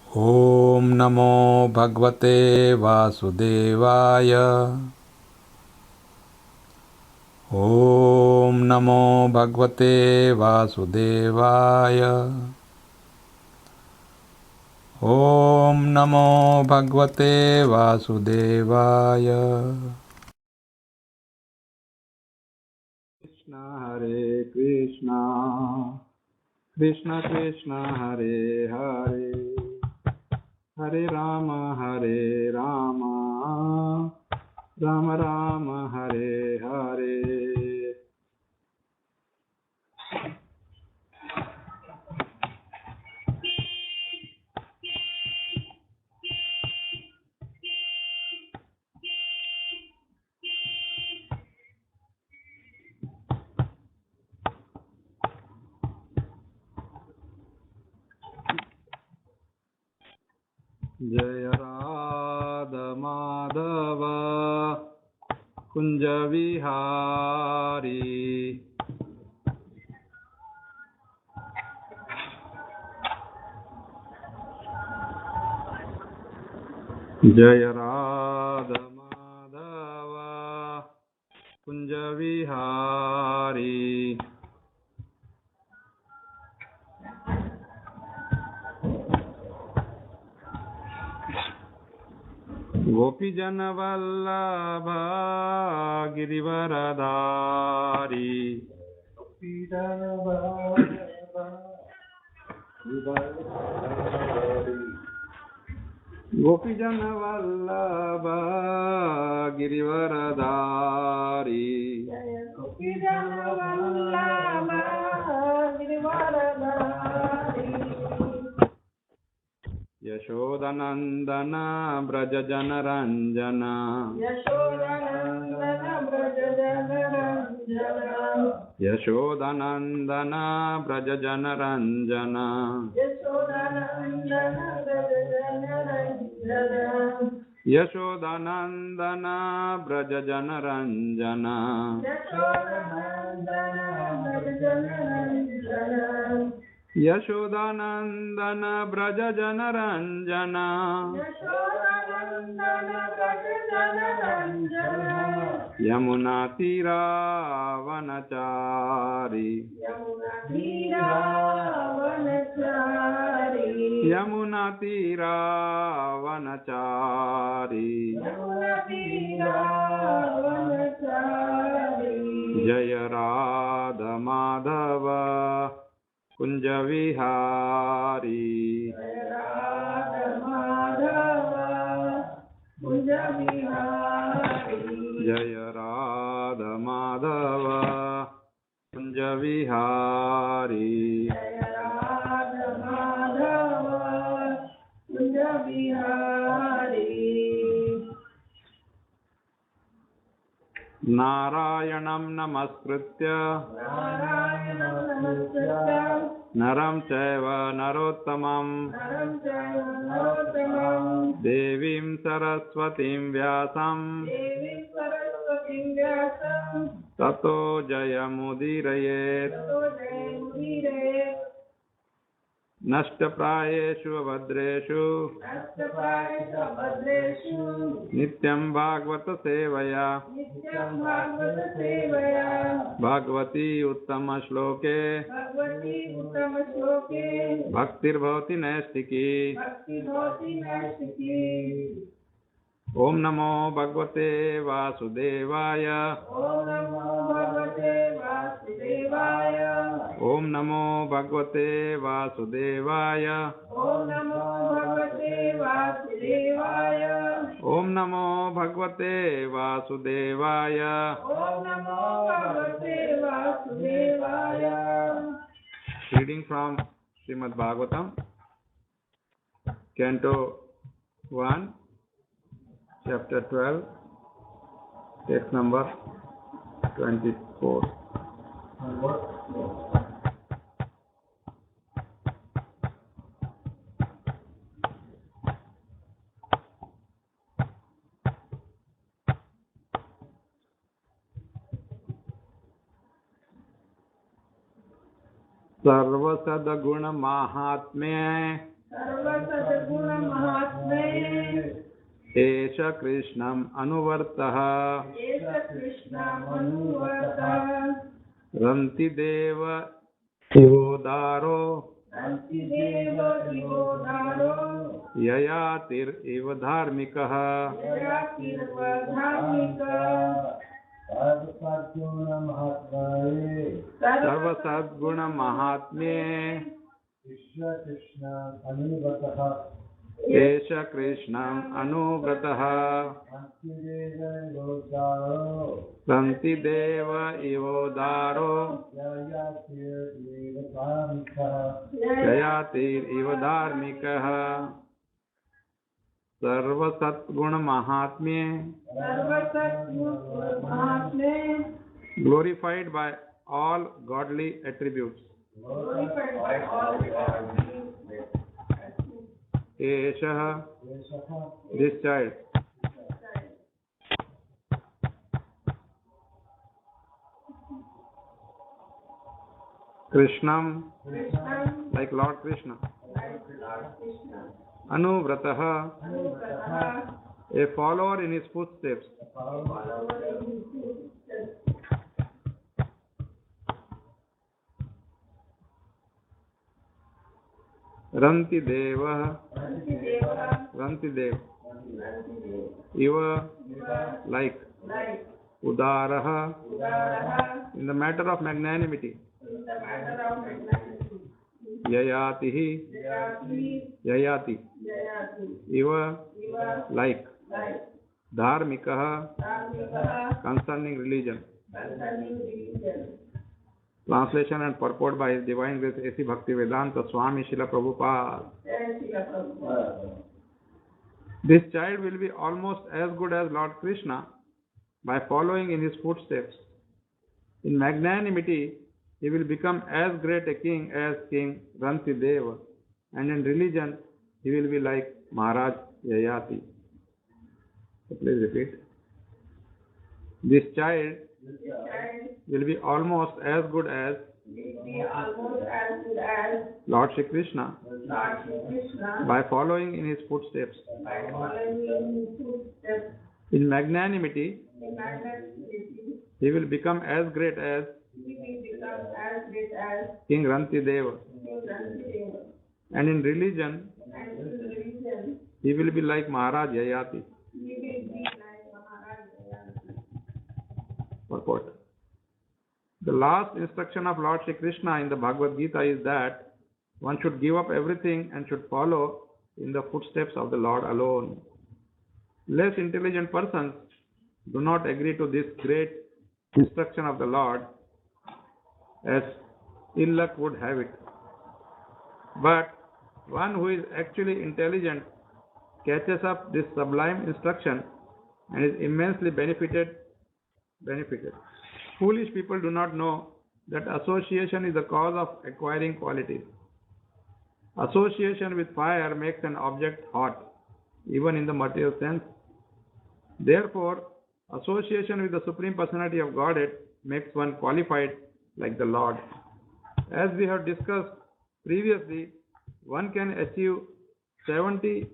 ॐ नमो भगवते वासुदेवाय। ॐ नमो भगवते वासुदेवाय। ॐ नमो भगवते वासुदेवाय। कृष्ण हरे कृष्ण कृष्ण कृष्ण हरे हरे हरे राम राम राम हरे हरे। जय राधा माधव कुंज विहारी। जय राधा माधव कुंज विहारी। गोपीजन वल्लभ गिरिवरधारी। गोपीजन वल्लभ गिरिवरधारी। गोपीजन वल्लभ गिरिवरधारी। यशोदनंदन ब्रज जनरंजन। यशोदनंदन ब्रज जनरंजन। यशोदनंदन ब्रज जनरंजन। यशोदनंदन ब्रज जनरंजन। यशोदनंदन ब्रज जनरंजन। यशोदनंदन ब्रज जनरंजन। यशोदानंदन ब्रज जनरंजन। यमुना तीरावनचारी। यमुना तीरावनचारी। जय राधा माधव कुंज विहारी। जय राधा माधव कुंज विहारी। जय राधा माधव कुंज विहारी। जय राधा माधव कुंज विहारी। नारायणं नमस्कृत्य नरं चैव नरोत्तमं देवीं सरस्वतीं व्यासं ततो जयमुदीरयेत्। नष्टप्रायेषु भद्रेषु नित्यं भागवत सेवया। भगवती उत्तम श्लोके भक्तिर्भवति नैष्टिकी। ओम नमो भगवते वासुदेवाय। ओम नमो भगवते वासुदेवाय। ओम नमो भगवते वासुदेवाय। ओम नमो भगवते वासुदेवाय। ओम नमो भगवते वासुदेवाय। ओम नमो भगवते वासुदेवाय। Reading from Shrimad Bhagavatam canto 1 Chapter 12, text number 24. सर्वसद्गुण महात्म्य सर्वसद्गुणमहात्मे एष कृष्णम् अनुवर्तः एष कृष्णमनुवर्तः रन्ति देव इवोदारो अन्तिदेव इवोदारो ययातिरिव धार्मिकः ययातिर्वधार्मिकः सर्वसद्गुणमहात्म्ये एष कृष्णम् अनुव्रतः रन्ति देव इवोदारो ययातिरिव धार्मिकः सर्वसद्गुणमहात्म्ये सर्वसद्गुणमहात्मे glorified by all godly attributes. Eshah, this child. Krishnam, like Lord Krishna. Anuvratah, a follower in his footsteps. Ranti Deva, Ranti Dev, Iva, like, Udaraha, in the matter of magnanimity, Yayatihi, Yayati, Iva, like, Dharmikaha, concerning religion. Translation and purport by His Divine Grace A.C. Bhaktivedanta Swami Srila Prabhupada. This child will be almost as good as Lord Krishna by following in his footsteps. In magnanimity, he will become as great a king as King Rantideva, and in religion, he will be like Maharaj Yayati. So please repeat. This child will be almost as good as Lord Shri Krishna by following in his footsteps. In magnanimity, he will become as great as King Rantideva. And in religion, he will be like Maharaj Yayati. Purport. The last instruction of Lord Shri Krishna in the Bhagavad Gita is that one should give up everything and should follow in the footsteps of the Lord alone. Less intelligent persons do not agree to this great instruction of the Lord, as ill luck would have it. But one who is actually intelligent catches up this sublime instruction and is immensely benefited. Foolish people do not know that association is the cause of acquiring qualities. Association with fire makes an object hot, even in the material sense. Therefore, association with the Supreme Personality of Godhead makes one qualified like the Lord. As we have discussed previously, one can achieve 78%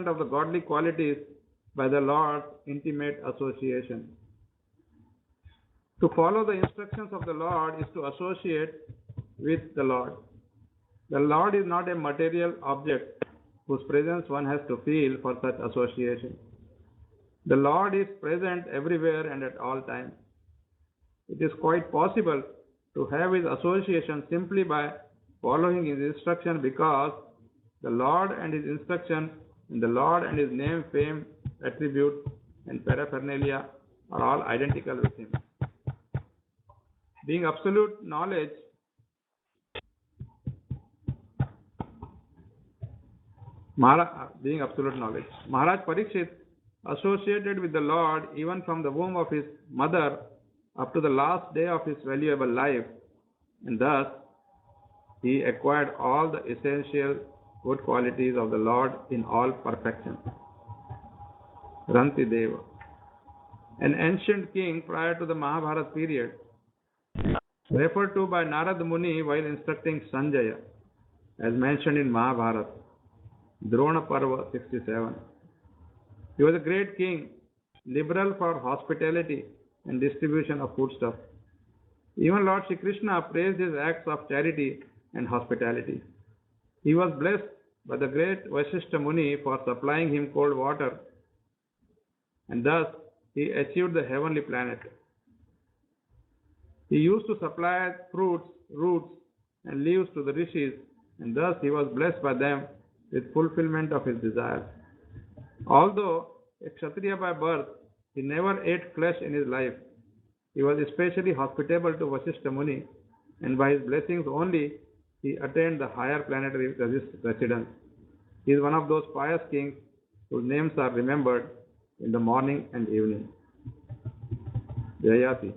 of the godly qualities by the Lord's intimate association. To follow the instructions of the Lord is to associate with the Lord. The Lord is not a material object whose presence one has to feel for such association. The Lord is present everywhere and at all times. It is quite possible to have his association simply by following his instruction, because the Lord and his instruction and the Lord and his name, fame, attribute and paraphernalia are all identical with him. Being absolute knowledge, Maharaj Parikshit associated with the Lord even from the womb of his mother up to the last day of his valuable life, and thus he acquired all the essential good qualities of the Lord in all perfection. Rantideva, an ancient king prior to the Mahabharata period, referred to by Narad Muni while instructing Sanjaya, as mentioned in Mahabharata, Drona Parva 67. He was a great king, liberal for hospitality and distribution of foodstuff. Even Lord Shri Krishna praised his acts of charity and hospitality. He was blessed by the great Vasishtha Muni for supplying him cold water, and thus he achieved the heavenly planet. He used to supply fruits, roots, and leaves to the rishis, and thus he was blessed by them with fulfillment of his desires. Although a Kshatriya by birth, he never ate flesh in his life. He was especially hospitable to Vasishtha Muni, and by his blessings only he attained the higher planetary residence. He is one of those pious kings whose names are remembered in the morning and evening. Yayati,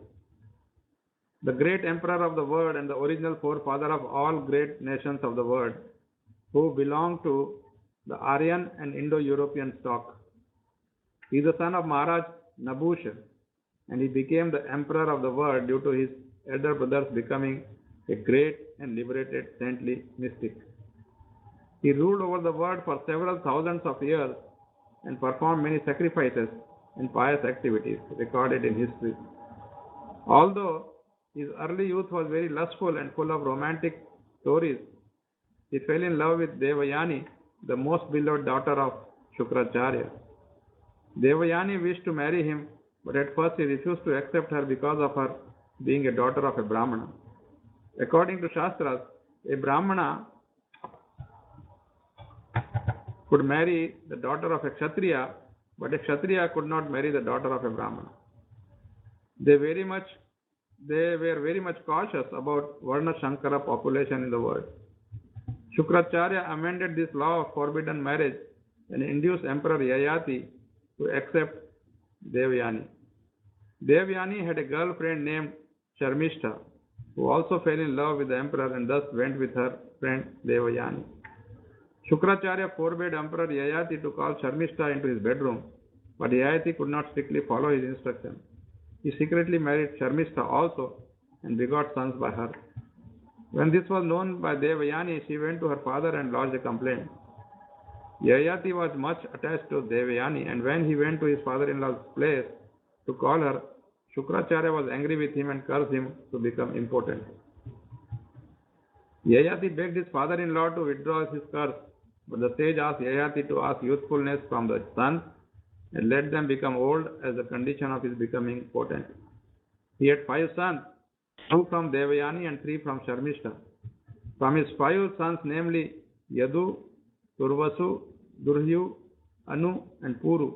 the great emperor of the world and the original forefather of all great nations of the world, who belong to the Aryan and Indo-European stock. He is the son of Maharaj Nabusha, and he became the emperor of the world due to his elder brothers becoming a great and liberated saintly mystic. He ruled over the world for several thousands of years and performed many sacrifices and pious activities recorded in history. Although his early youth was very lustful and full of romantic stories, he fell in love with Devayani, the most beloved daughter of Shukracharya. Devayani wished to marry him, but at first he refused to accept her because of her being a daughter of a Brahmana. According to Shastras, a Brahmana could marry the daughter of a Kshatriya, but a Kshatriya could not marry the daughter of a Brahmana. They were very much cautious about Varna Shankara population in the world. Shukracharya amended this law of forbidden marriage and induced Emperor Yayati to accept Devayani. Devayani had a girlfriend named Sharmishtha, who also fell in love with the emperor and thus went with her friend Devayani. Shukracharya forbade Emperor Yayati to call Sharmishtha into his bedroom, but Yayati could not strictly follow his instruction. He secretly married Sharmishtha also and begot sons by her. When this was known by Devayani, she went to her father and lodged a complaint. Yayati was much attached to Devayani, and when he went to his father-in-law's place to call her, Shukracharya was angry with him and cursed him to become impotent. Yayati begged his father-in-law to withdraw his curse, but the sage asked Yayati to ask youthfulness from the sons and let them become old as the condition of his becoming potent. He had 5 sons, 2 from Devayani and 3 from Sharmishtha. From his 5 sons, namely Yadu, Turvasu, Durhyu, Anu, and Puru,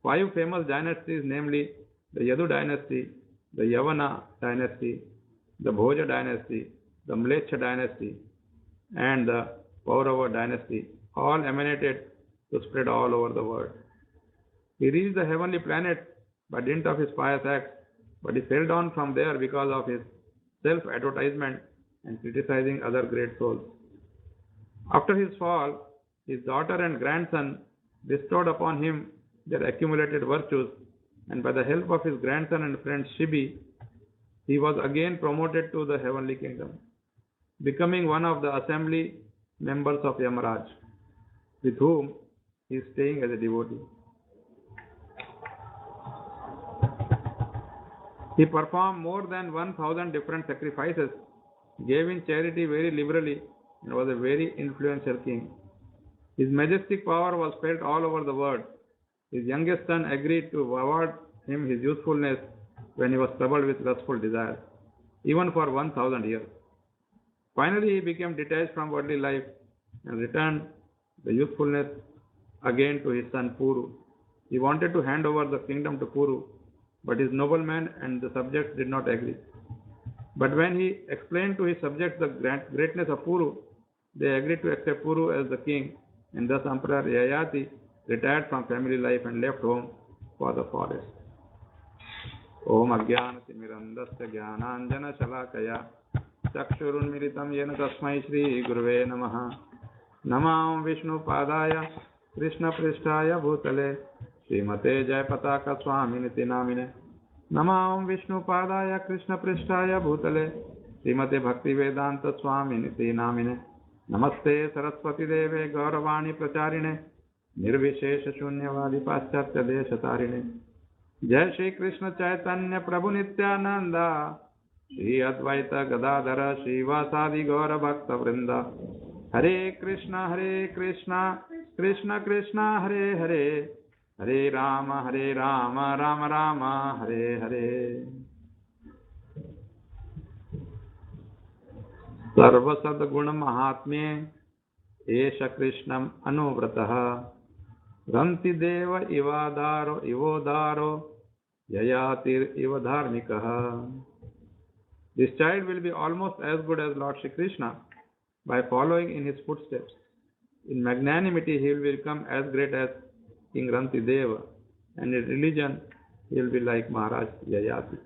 5 famous dynasties, namely the Yadu dynasty, the Yavana dynasty, the Bhoja dynasty, the Mlecha dynasty, and the Paurava dynasty, all emanated to spread all over the world. He reached the heavenly planet by dint of his pious acts, but he fell down from there because of his self-advertisement and criticizing other great souls. After his fall, his daughter and grandson bestowed upon him their accumulated virtues, and by the help of his grandson and friend Shibi, he was again promoted to the heavenly kingdom, becoming one of the assembly members of Yamaraj, with whom he is staying as a devotee. He performed more than 1,000 different sacrifices, gave in charity very liberally, and was a very influential king. His majestic power was felt all over the world. His youngest son agreed to award him his usefulness when he was troubled with lustful desires, even for 1,000 years. Finally, he became detached from worldly life and returned the usefulness again to his son Puru. He wanted to hand over the kingdom to Puru, but his noblemen and the subjects did not agree. But when he explained to his subjects the greatness of Puru, they agreed to accept Puru as the king, and thus Emperor Yayati retired from family life and left home for the forest. Om Ajnanatimirandasya Jnananjana Shalakaya Chakshurunmilitam Yena Tasmai Shri Guruve Namaha Namam Vishnu Padaya Krishna Prishtaya Bhutale Srimate Jayapataka Swaminiti Namine नमां विष्णुपादाय कृष्णपृष्ठाय भूतले श्रीमते भक्तिवेदांत स्वामिनिति नामिने नमस्ते सरस्वती देवे गौरवाणी प्रचारिणे निर्विशेष शून्यवादी पाश्चात्य देशतारिणे जय श्री कृष्ण चैतन्य प्रभु नित्यानंद श्री अद्वैत गदाधर श्रीवासादि गौर भक्त वृंद हरे कृष्ण कृष्ण कृष्ण हरे हरे हरे राम राम राम हरे हरे सर्वसद्गुण महात्म्ये एष कृष्णम् अनुव्रतः रन्ति देव इवोदारो ययातिर इव धार्मिकः. This child will be almost as good as Lord Shri Krishna by following in his footsteps. In magnanimity he will become as great as King Ranti Deva, and in religion he will be like Maharaj Yayati.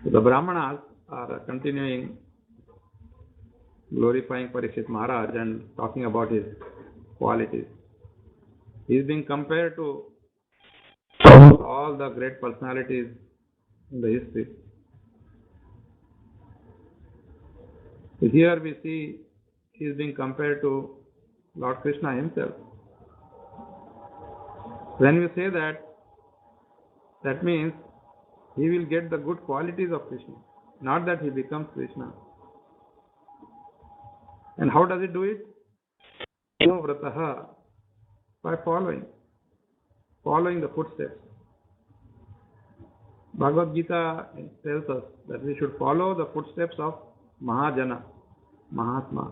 So the Brahmanas are continuing glorifying Parikshit Maharaj and talking about his qualities. He is being compared to all the great personalities in the history. So here we see he is being compared to Lord Krishna himself. When we say that, that means he will get the good qualities of Krishna, not that he becomes Krishna. And how does he do it? Vrataha, by following the footsteps. Bhagavad Gita tells us that we should follow the footsteps of Mahajana, Mahatma.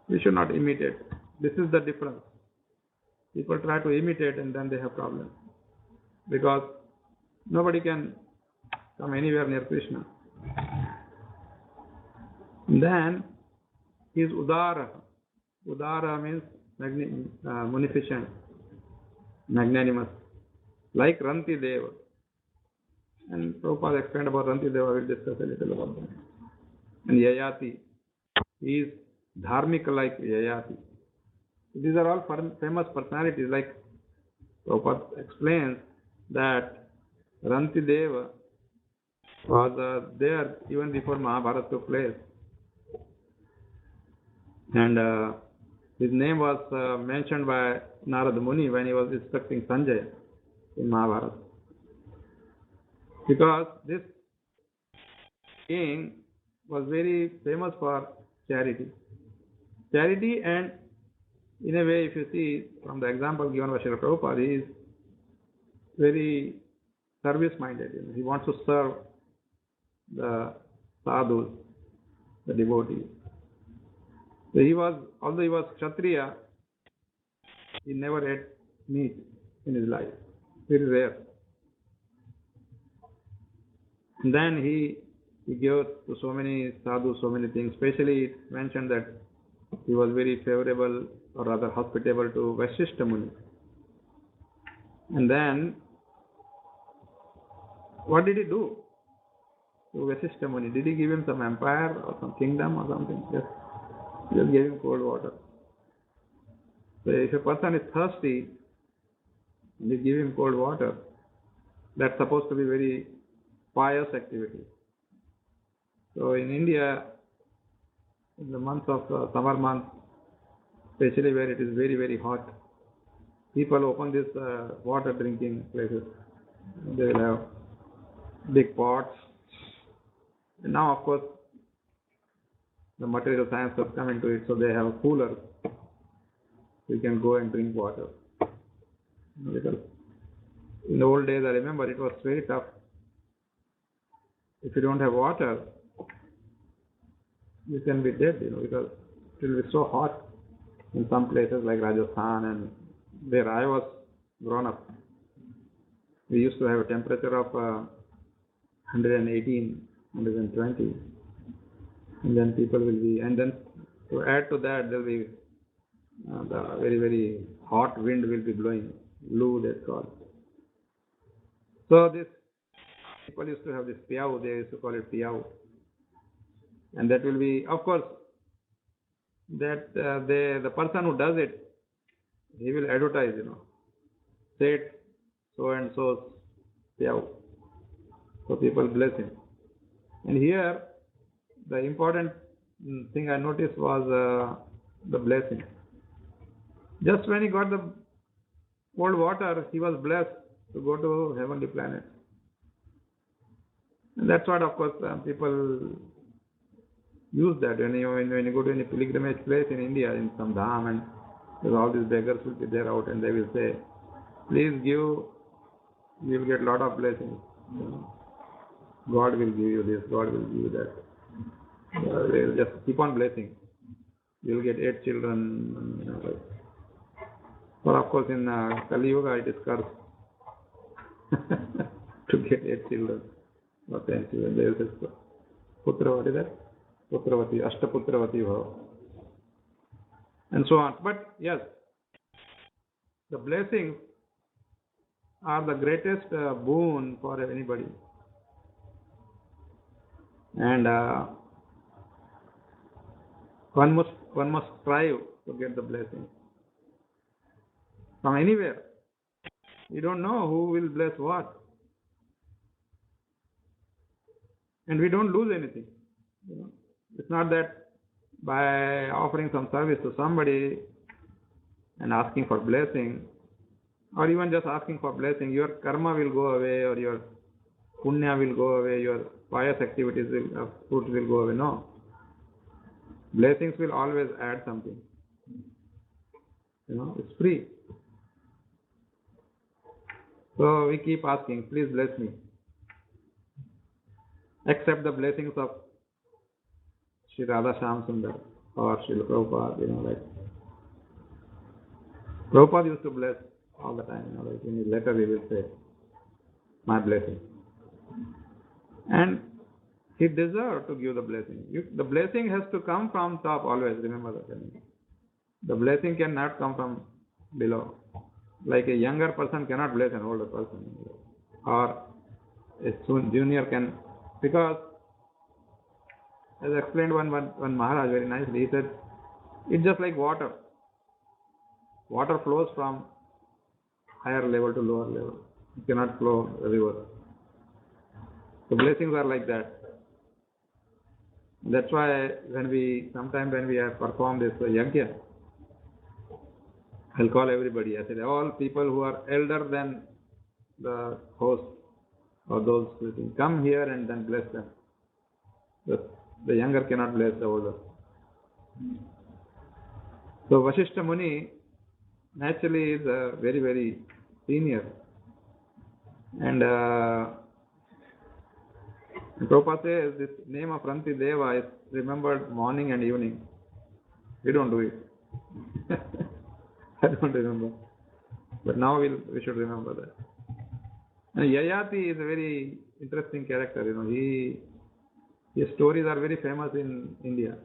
We should not imitate. This is the difference. People try to imitate and then they have problems. Because nobody can come anywhere near Krishna. And then he is Udara. Udara means munificent, magnanimous, like Ranti Deva. And Prabhupada explained about Ranti Deva, we'll discuss a little about that. And Yayati, he is Dharmika like Yayati. These are all famous personalities, like Prabhupada explains that Ranti Deva was there even before Mahabharata took place. And his name was mentioned by Narada Muni when he was instructing Sanjaya in Mahabharata. Because this king was very famous for charity. Charity, and in a way, if you see from the example given by Srila Prabhupada, he is very service-minded. He wants to serve the sadhus, the devotees. So although he was Kshatriya, he never ate meat in his life. Very rare. And then he gave to so many sadhus so many things. Especially it mentioned that he was very favorable, or rather hospitable, to Vasishtha Muni. And then, what did he do to Vasishtha Muni? Did he give him some empire or some kingdom or something? Just gave him cold water. So if a person is thirsty and you give him cold water, that's supposed to be very pious activity. So in India, in the months of summer months, especially where it is very, very hot, people open these water drinking places. They will have big pots. And now, of course, the material science has come into it, so they have a cooler. You can go and drink water. Because in the old days, I remember it was very tough. If you don't have water, you can be dead, because it will be so hot in some places like Rajasthan and where I was grown up. We used to have a temperature of 118, 120, and then people will be, and then to add to that, there will be the very, very hot wind will be blowing, Loo that's called. So this, people used to have this piyau, they used to call it piyau. And that will be, of course, that the person who does it, he will advertise, say it so and so's payout. So people bless him. And here, the important thing I noticed was the blessing. Just when he got the cold water, he was blessed to go to heavenly planet. And that's what, of course, people use that when you go to any pilgrimage place in India, in some dham, and there's all these beggars will be there out, and they will say, "Please give, you will get a lot of blessings. You know, God will give you this, God will give you that." They will just keep on blessing. You'll get 8 children, you know, like. But of course, in Kali Yuga, it is cursed to get 8 children or 10 children. There is this putra, what is that? Putravati, Ashtaputravati bhava, and so on. But yes, the blessings are the greatest boon for anybody. And one must strive to get the blessing from anywhere. You don't know who will bless what, and we don't lose anything. You know? It's not that by offering some service to somebody and asking for blessing, or even just asking for blessing, your karma will go away, or your punya will go away, your pious activities fruits will go away. No. Blessings will always add something. You know, it's free. So we keep asking, please bless me. Accept the blessings of Sri Radha Shyam Sundar or Srila Prabhupada, you know, like. Prabhupada used to bless all the time, you know, like in his letter he will say, my blessing. And he deserved to give the blessing. The blessing has to come from top always, remember that. The blessing cannot come from below. Like a younger person cannot bless an older person. Or a junior can, because as explained one Maharaj very nicely, he said, it's just like water. Water flows from higher level to lower level. It cannot flow a river. The blessings are like that. That's why sometimes when we have performed this yajna, I'll call everybody. I said, all people who are elder than the host or those who come here and then bless them. The younger cannot bless the older. So Vasishtha Muni naturally is very, very senior. And Prabhupada says this name of Ranti Deva is remembered morning and evening. We don't do it. I don't remember. But now we should remember that. And Yayati is a very interesting character. You know, his stories are very famous in India.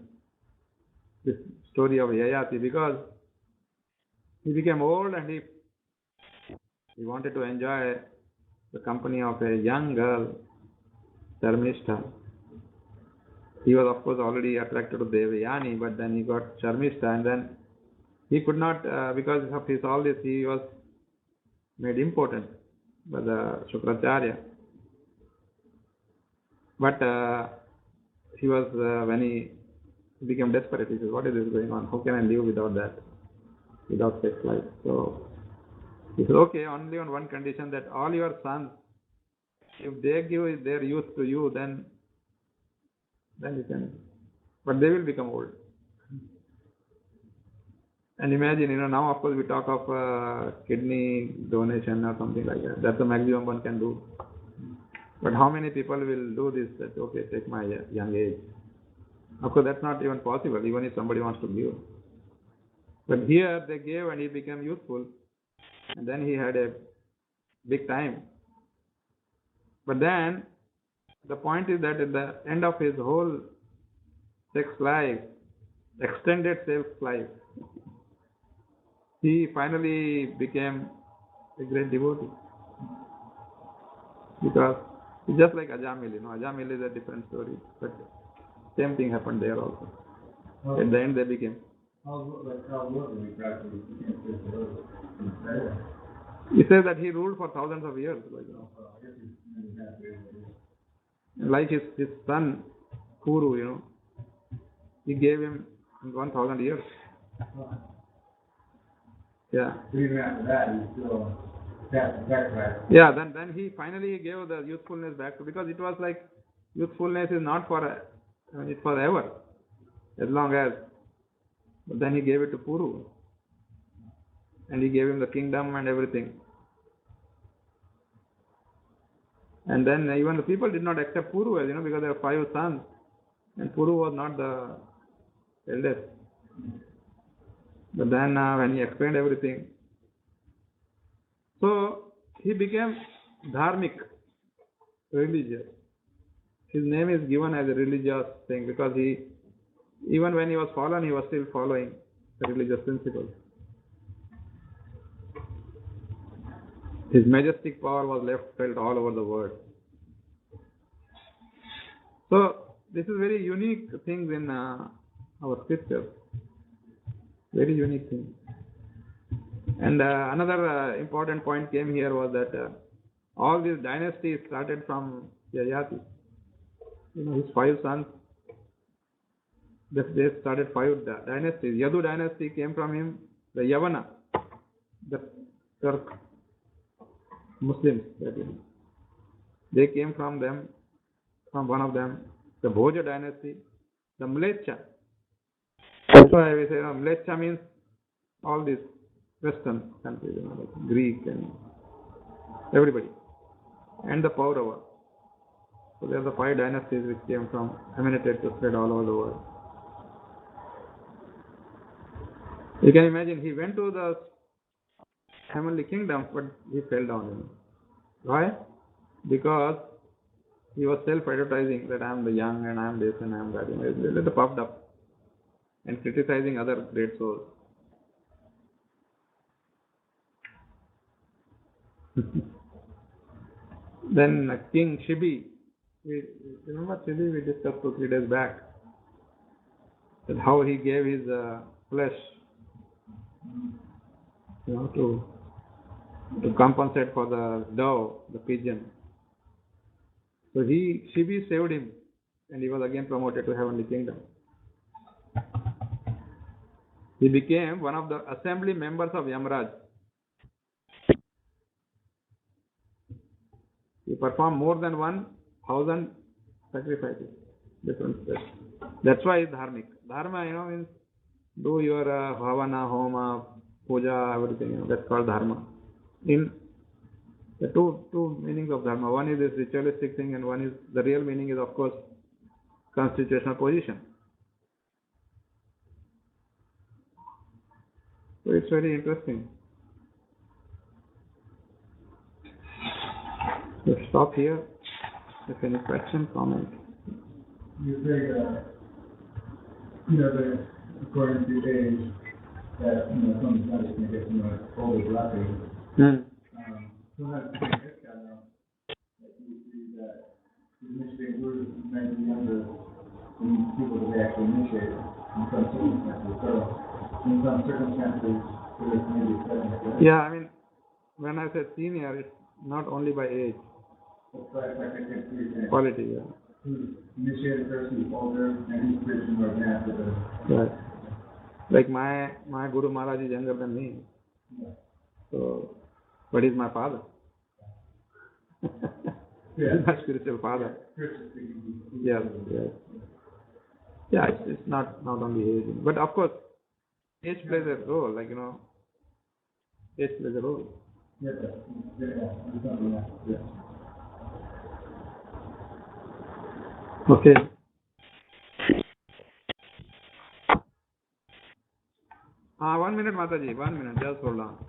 This story of Yayati, because he became old and he wanted to enjoy the company of a young girl, Sharmishtha. He was of course already attracted to Devayani, but then he got Sharmishtha, and then he could not, because of his all this, he was made important by the Shukracharya. But he was, when he became desperate, he said, what is this going on? How can I live without that? Without sex life? So he said, okay, only on one condition, that all your sons, if they give their youth to you, then you can, but they will become old. And imagine, you know, now of course we talk of kidney donation or something like that. That's the maximum one can do. But how many people will do this? That okay, take my young age. Of course, that's not even possible, even if somebody wants to give. But here they gave and he became youthful, and then he had a big time. But then the point is that at the end of his whole sex life, extended sex life, he finally became a great devotee. Because it's just like Ajamil, you know, Ajamil is a different story, but same thing happened there also. At the end they became. He says that he ruled for thousands of years. Like his son, Kuru, he gave him 1,000 years. Yeah. Even after that, he still passed the sacrifice. Yeah, then he finally gave the youthfulness back to, because it was like youthfulness is not it's forever, as long as. But then he gave it to Puru, and he gave him the kingdom and everything. And then even the people did not accept Puru, as because there were 5 sons, and Puru was not the eldest. But then when he explained everything, so he became dharmic, religious. His name is given as a religious thing, because even when he was fallen, he was still following the religious principles. His majestic power was felt all over the world. So this is very unique things in our scriptures. Very unique thing. And another important point came here was that all these dynasties started from Yayati. His 5 sons, they started 5 dynasties. Yadu dynasty came from him. The Yavana, the Turk Muslims, they came from one of them. The Bhoja dynasty, the Mleccha. That's why we say Mleccha means all these Western countries, like Greek and everybody, and the Paurava. So there are the 5 dynasties which emanated to spread all over the world. You can imagine, he went to the heavenly kingdom, but he fell down. Why? Because he was self-advertising that I am the young and I am this and I am that. He was a little puffed up and criticizing other great souls. Then King Shibi, remember Shibi, we discussed 2-3 days back, that how he gave his flesh to compensate for the dove, the pigeon. So Shibi saved him, and he was again promoted to heavenly kingdom. He became one of the assembly members of Yamraj. He performed more than 1,000 sacrifices. Different steps. That's why it's dharmic. Dharma, means do your bhavana, homa, puja, everything. That's called dharma. In the two meanings of dharma. One is this ritualistic thing, and one is the real meaning is, of course, constitutional position. So it's very interesting. Let's stop here. If any question, comment. You say that, according to age, that, some studies make it, older blessing. Sometimes this guy now, that you see that the initiating group may be younger than people that they actually initiate in some circumstances. So, in some circumstances, there's maybe a setting like that. Yeah, when I said senior, it's not only by age. It's like I can see that. Quality, yeah. Who's initiated person who's older and who's preaching more advanced with it. Right. Like my Guru Maharaj is younger than me. Yeah. So, but he's my father. Yeah. He's my spiritual father. Christian speaking. Yes. Yeah, it's not only age. But of course, age plays a role, age plays a role. Yeah. Yeah. Okay. 1 minute, Mataji, 1 minute, just hold on.